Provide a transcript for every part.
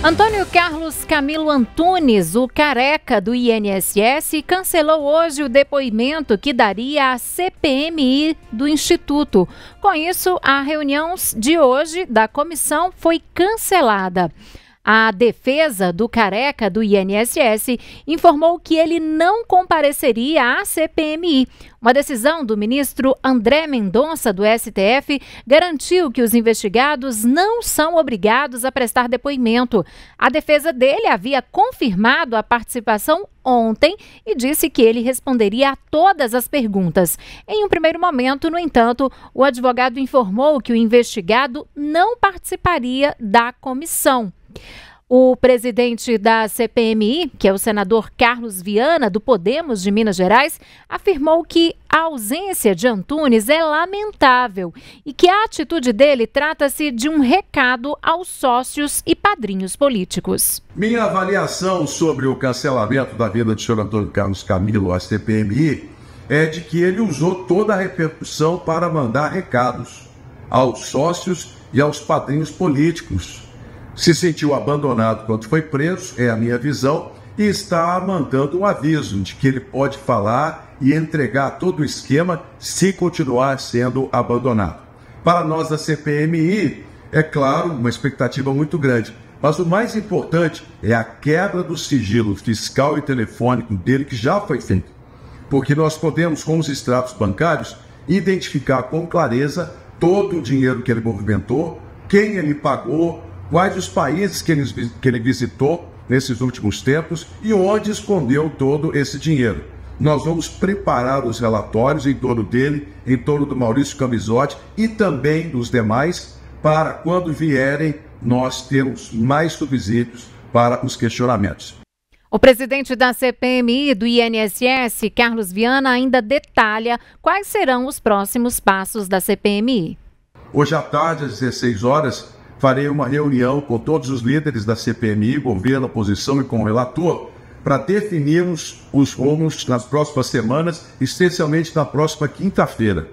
Antônio Carlos Camilo Antunes, o careca do INSS, cancelou hoje o depoimento que daria à CPMI do Instituto. Com isso, a reunião de hoje da comissão foi cancelada. A defesa do careca do INSS informou que ele não compareceria à CPMI. Uma decisão do ministro André Mendonça, do STF, garantiu que os investigados não são obrigados a prestar depoimento. A defesa dele havia confirmado a participação ontem e disse que ele responderia a todas as perguntas. Em um primeiro momento, no entanto, o advogado informou que o investigado não participaria da comissão. O presidente da CPMI, que é o senador Carlos Viana, do Podemos de Minas Gerais, afirmou que a ausência de Antunes é lamentável e que a atitude dele trata-se de um recado aos sócios e padrinhos políticos. Minha avaliação sobre o cancelamento da vida do senhor Antônio Carlos Camilo à CPMI é de que ele usou toda a repercussão para mandar recados aos sócios e aos padrinhos políticos. Se sentiu abandonado quando foi preso, é a minha visão, e está mandando um aviso de que ele pode falar e entregar todo o esquema se continuar sendo abandonado. Para nós da CPMI, é claro, uma expectativa muito grande, mas o mais importante é a quebra do sigilo fiscal e telefônico dele, que já foi feito, porque nós podemos, com os extratos bancários, identificar com clareza todo o dinheiro que ele movimentou, quem ele pagou, quais os países que ele visitou nesses últimos tempos e onde escondeu todo esse dinheiro. Nós vamos preparar os relatórios em torno dele, em torno do Maurício Camizotti e também dos demais, para quando vierem nós termos mais subsídios para os questionamentos. O presidente da CPMI do INSS, Carlos Viana, ainda detalha quais serão os próximos passos da CPMI. Hoje à tarde, às 16 horas, farei uma reunião com todos os líderes da CPMI, governo, oposição e com o relator, para definirmos os rumos nas próximas semanas, especialmente na próxima quinta-feira.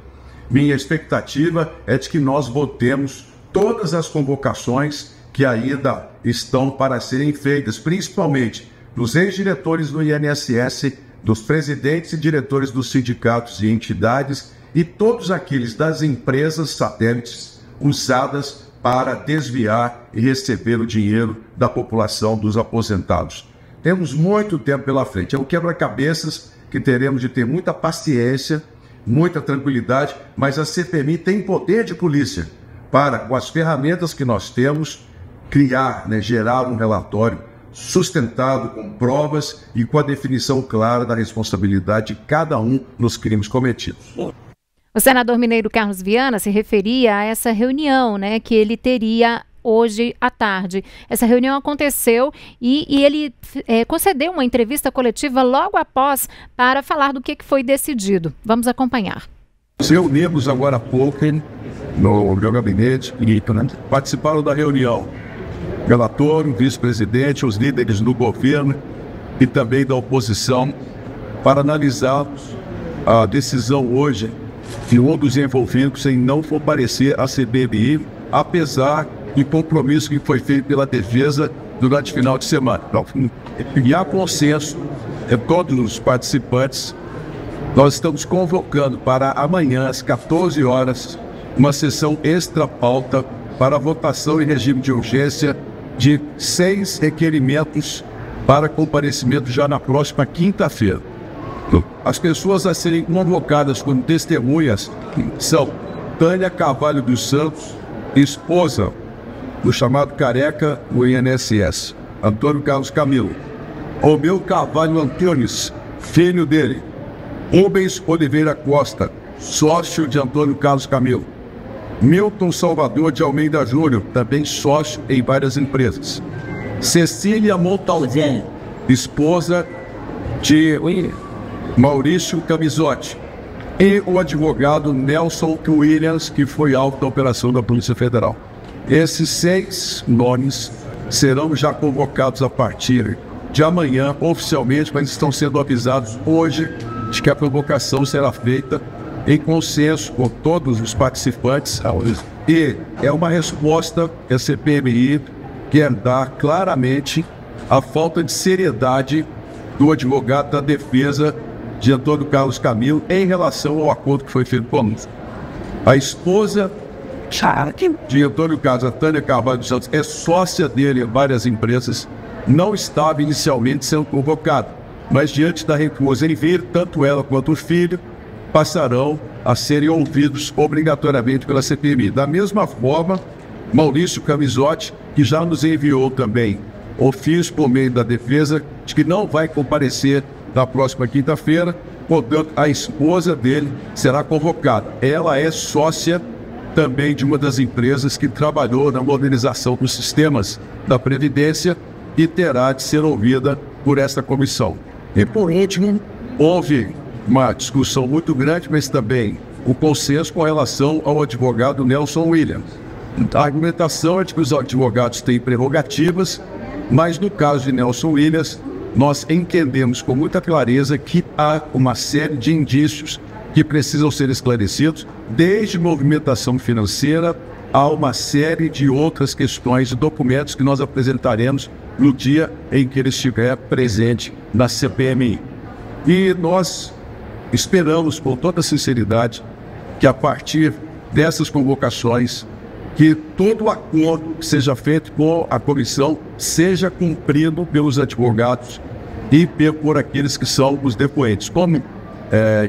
Minha expectativa é de que nós votemos todas as convocações que ainda estão para serem feitas, principalmente dos ex-diretores do INSS, dos presidentes e diretores dos sindicatos e entidades e todos aqueles das empresas satélites usadas para desviar e receber o dinheiro da população dos aposentados. Temos muito tempo pela frente. É um quebra-cabeças que teremos de ter muita paciência, muita tranquilidade, mas a CPMI tem poder de polícia para, com as ferramentas que nós temos, criar, gerar um relatório sustentado com provas e com a definição clara da responsabilidade de cada um nos crimes cometidos. O senador mineiro Carlos Viana se referia a essa reunião, que ele teria hoje à tarde. Essa reunião aconteceu e ele concedeu uma entrevista coletiva logo após para falar do que foi decidido. Vamos acompanhar. Nos reunimos agora há pouco no meu gabinete e participaram da reunião o relator, o vice-presidente, os líderes do governo e também da oposição para analisarmos a decisão hoje de um dos envolvidos em não comparecer à CPMI, apesar do compromisso que foi feito pela defesa durante o final de semana. Então, e há consenso de todos os participantes. Nós estamos convocando para amanhã, às 14 horas, uma sessão extra-pauta para votação em regime de urgência de 6 requerimentos para comparecimento já na próxima quinta-feira. As pessoas a serem convocadas como testemunhas são Tânia Carvalho dos Santos, esposa do chamado careca do INSS, Antônio Carlos Camilo; Romeu Carvalho Antunes, filho dele; Rubens Oliveira Costa, sócio de Antônio Carlos Camilo; Milton Salvador de Almeida Júnior, também sócio em várias empresas; Cecília Montalvão, esposa de Maurício Camizotti; e o advogado Nelson Williams, que foi alvo da operação da Polícia Federal. Esses 6 nomes serão já convocados a partir de amanhã, oficialmente, mas estão sendo avisados hoje de que a convocação será feita em consenso com todos os participantes. E é uma resposta que a CPMI quer dar claramente a falta de seriedade do advogado da defesa de Antônio Carlos Camilo em relação ao acordo que foi feito conosco. A esposa de Antônio Carlos, a Tânia Carvalho dos Santos, é sócia dele em várias empresas, não estava inicialmente sendo convocada, mas diante da recusa em vir, tanto ela quanto o filho passarão a serem ouvidos obrigatoriamente pela CPMI. Da mesma forma, Maurício Camisotti, que já nos enviou também ofício por meio da defesa de que não vai comparecer na próxima quinta-feira, portanto, a esposa dele será convocada. Ela é sócia também de uma das empresas que trabalhou na modernização dos sistemas da Previdência e terá de ser ouvida por esta comissão. E por último, houve uma discussão muito grande, mas também o consenso com relação ao advogado Nelson Williams. A argumentação é de que os advogados têm prerrogativas, mas no caso de Nelson Williams, nós entendemos com muita clareza que há uma série de indícios que precisam ser esclarecidos, desde movimentação financeira a uma série de outras questões e documentos que nós apresentaremos no dia em que ele estiver presente na CPMI. E nós esperamos, com toda sinceridade, que a partir dessas convocações, que todo o acordo que seja feito com a comissão seja cumprido pelos advogados e por aqueles que são os depoentes, como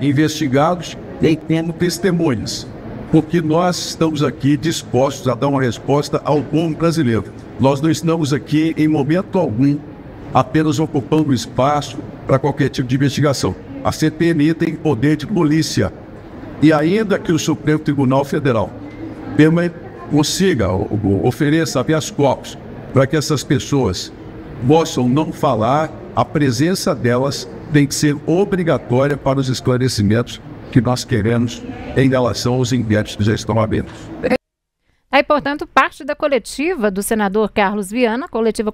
investigados e como testemunhas, porque nós estamos aqui dispostos a dar uma resposta ao povo brasileiro. Nós não estamos aqui, em momento algum, apenas ocupando espaço para qualquer tipo de investigação. A CPMI tem poder de polícia, e ainda que o Supremo Tribunal Federal consiga, ofereça habeas corpus para que essas pessoas possam não falar, a presença delas tem que ser obrigatória para os esclarecimentos que nós queremos em relação aos inquéritos que já estão abertos. Aí, portanto, parte da coletiva do senador Carlos Viana, coletiva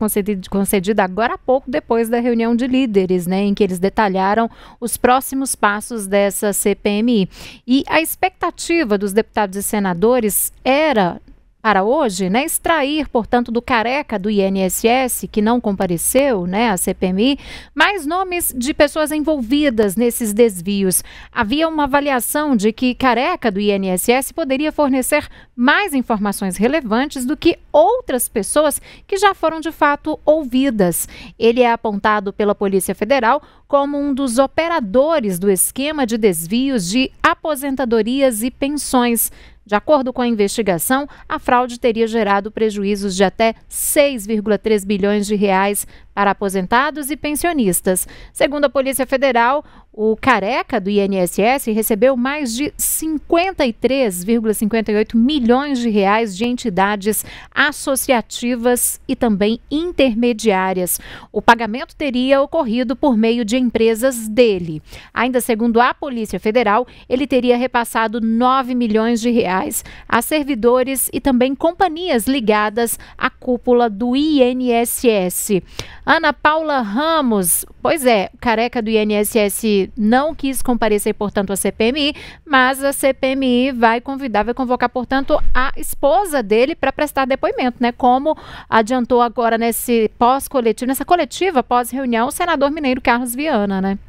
concedida agora há pouco, depois da reunião de líderes, né, em que eles detalharam os próximos passos dessa CPMI. E a expectativa dos deputados e senadores era, para hoje, né, extrair, portanto, do Careca do INSS, que não compareceu, né, à CPMI, mais nomes de pessoas envolvidas nesses desvios. Havia uma avaliação de que Careca do INSS poderia fornecer mais informações relevantes do que outras pessoas que já foram de fato ouvidas. Ele é apontado pela Polícia Federal como um dos operadores do esquema de desvios de aposentadorias e pensões. De acordo com a investigação, a fraude teria gerado prejuízos de até 6,3 bilhões de reais para aposentados e pensionistas. Segundo a Polícia Federal, o Careca do INSS recebeu mais de 53,58 milhões de reais de entidades associativas e também intermediárias. O pagamento teria ocorrido por meio de empresas dele. Ainda segundo a Polícia Federal, ele teria repassado 9 milhões de reais a servidores e também companhias ligadas à cúpula do INSS. Ana Paula Ramos, pois é, o Careca do INSS não quis comparecer, portanto, à CPMI, mas a CPMI vai convocar, portanto, a esposa dele para prestar depoimento, né? Como adiantou agora nessa coletiva pós-reunião, o senador mineiro Carlos Viana, né?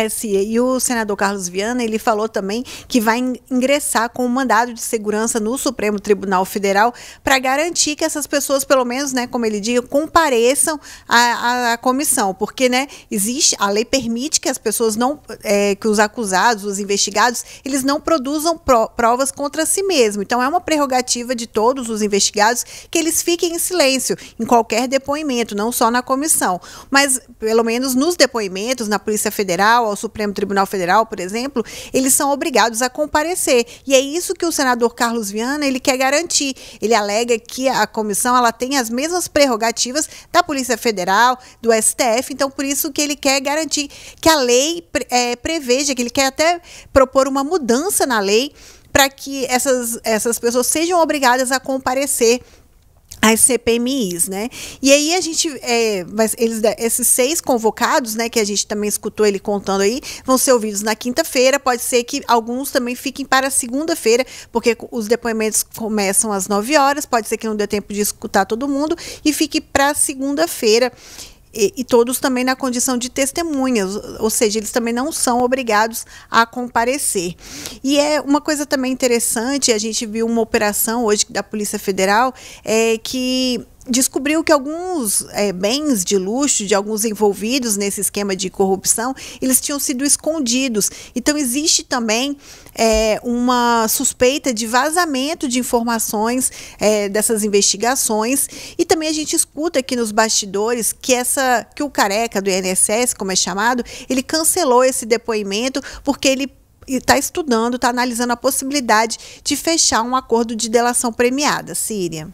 Cia, e o senador Carlos Viana, ele falou também que vai ingressar com um mandado de segurança no Supremo Tribunal Federal para garantir que essas pessoas, pelo menos, né, como ele diz, compareçam à comissão, porque, né, a lei permite que as pessoas que os acusados, os investigados, eles não produzam provas contra si mesmos. Então, é uma prerrogativa de todos os investigados que eles fiquem em silêncio em qualquer depoimento, não só na comissão, mas, pelo menos, nos depoimentos, na Polícia Federal, ao Supremo Tribunal Federal, por exemplo, eles são obrigados a comparecer. E é isso que o senador Carlos Viana, ele quer garantir. Ele alega que a comissão, ela tem as mesmas prerrogativas da Polícia Federal, do STF, então por isso que ele quer garantir que a lei preveja, que ele quer até propor uma mudança na lei para que essas pessoas sejam obrigadas a comparecer as CPMIs, né? E aí a gente, esses 6 convocados, né, que a gente também escutou ele contando aí, vão ser ouvidos na quinta-feira. Pode ser que alguns também fiquem para a segunda-feira, porque os depoimentos começam às 9 horas, pode ser que não dê tempo de escutar todo mundo e fique para segunda-feira. E todos também na condição de testemunhas, ou seja, eles também não são obrigados a comparecer. E é uma coisa também interessante, a gente viu uma operação hoje da Polícia Federal que descobriu que alguns bens de luxo de alguns envolvidos nesse esquema de corrupção, eles tinham sido escondidos. Então, existe também uma suspeita de vazamento de informações dessas investigações. E também a gente escuta aqui nos bastidores que o careca do INSS, como é chamado, ele cancelou esse depoimento porque ele está estudando, está analisando a possibilidade de fechar um acordo de delação premiada. Síria.